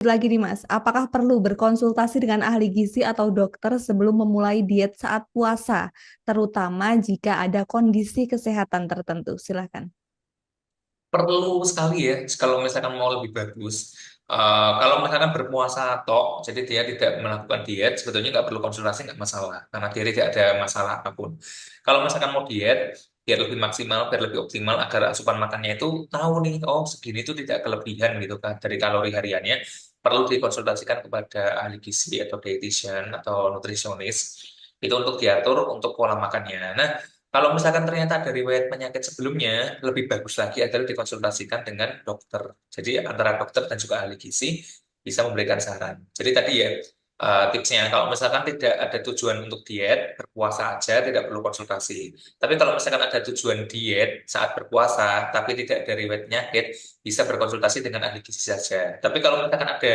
Lagi nih Mas, apakah perlu berkonsultasi dengan ahli gizi atau dokter sebelum memulai diet saat puasa, terutama jika ada kondisi kesehatan tertentu? Silakan. Perlu sekali ya kalau misalkan mau lebih bagus. Kalau misalkan berpuasa tok, jadi dia tidak melakukan diet, sebetulnya nggak perlu konsultasi, nggak masalah, karena dia tidak ada masalah apapun. Kalau misalkan mau diet, biar lebih maksimal, biar lebih optimal, agar asupan makannya itu tahu nih, oh segini itu tidak kelebihan gitu kan dari kalori hariannya, perlu dikonsultasikan kepada ahli gizi atau dietitian atau nutrisionis, itu untuk diatur untuk pola makannya. Nah, kalau misalkan ternyata ada riwayat penyakit sebelumnya, lebih bagus lagi adalah dikonsultasikan dengan dokter. Jadi antara dokter dan juga ahli gizi bisa memberikan saran. Jadi tadi ya tipsnya, kalau misalkan tidak ada tujuan untuk diet, berpuasa aja, tidak perlu konsultasi. Tapi kalau misalkan ada tujuan diet saat berpuasa, tapi tidak ada riwayat penyakit, bisa berkonsultasi dengan ahli gizi saja. Tapi kalau misalkan ada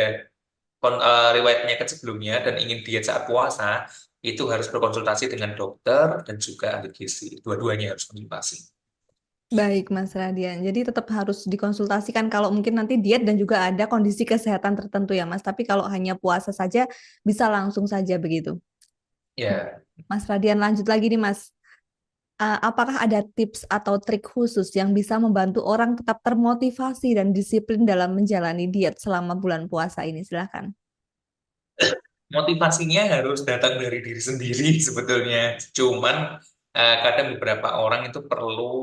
riwayat penyakit sebelumnya dan ingin diet saat puasa, itu harus berkonsultasi dengan dokter dan juga ahli gizi. Dua-duanya harus konsultasi. Baik Mas Radian, jadi tetap harus dikonsultasikan kalau mungkin nanti diet dan juga ada kondisi kesehatan tertentu ya Mas, tapi kalau hanya puasa saja bisa langsung saja begitu. Ya, Mas Radian lanjut lagi nih Mas. Apakah ada tips atau trik khusus yang bisa membantu orang tetap termotivasi dan disiplin dalam menjalani diet selama bulan puasa ini? Silahkan. motivasinya harus datang dari diri sendiri sebetulnya. Cuman kadang beberapa orang itu perlu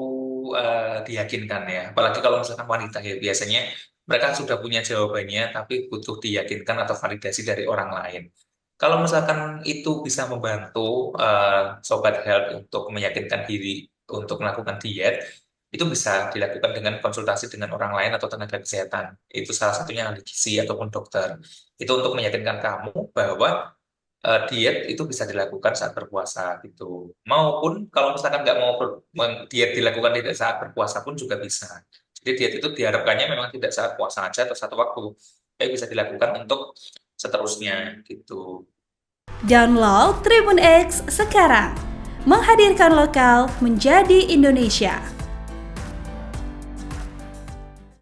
diyakinkan ya. Apalagi kalau misalkan wanita ya, biasanya mereka sudah punya jawabannya, tapi butuh diyakinkan atau validasi dari orang lain. Kalau misalkan itu bisa membantu Sobat Health untuk meyakinkan diri untuk melakukan diet, itu bisa dilakukan dengan konsultasi dengan orang lain atau tenaga kesehatan. Itu salah satunya ahli gizi ataupun dokter. Itu untuk meyakinkan kamu bahwa diet itu bisa dilakukan saat berpuasa gitu. Maupun kalau misalkan nggak mau diet dilakukan tidak saat berpuasa pun juga bisa. Jadi diet itu diharapkannya memang tidak saat puasa aja atau satu waktu, tapi bisa dilakukan untuk seterusnya gitu. Download Tribun X sekarang. Menghadirkan lokal menjadi Indonesia.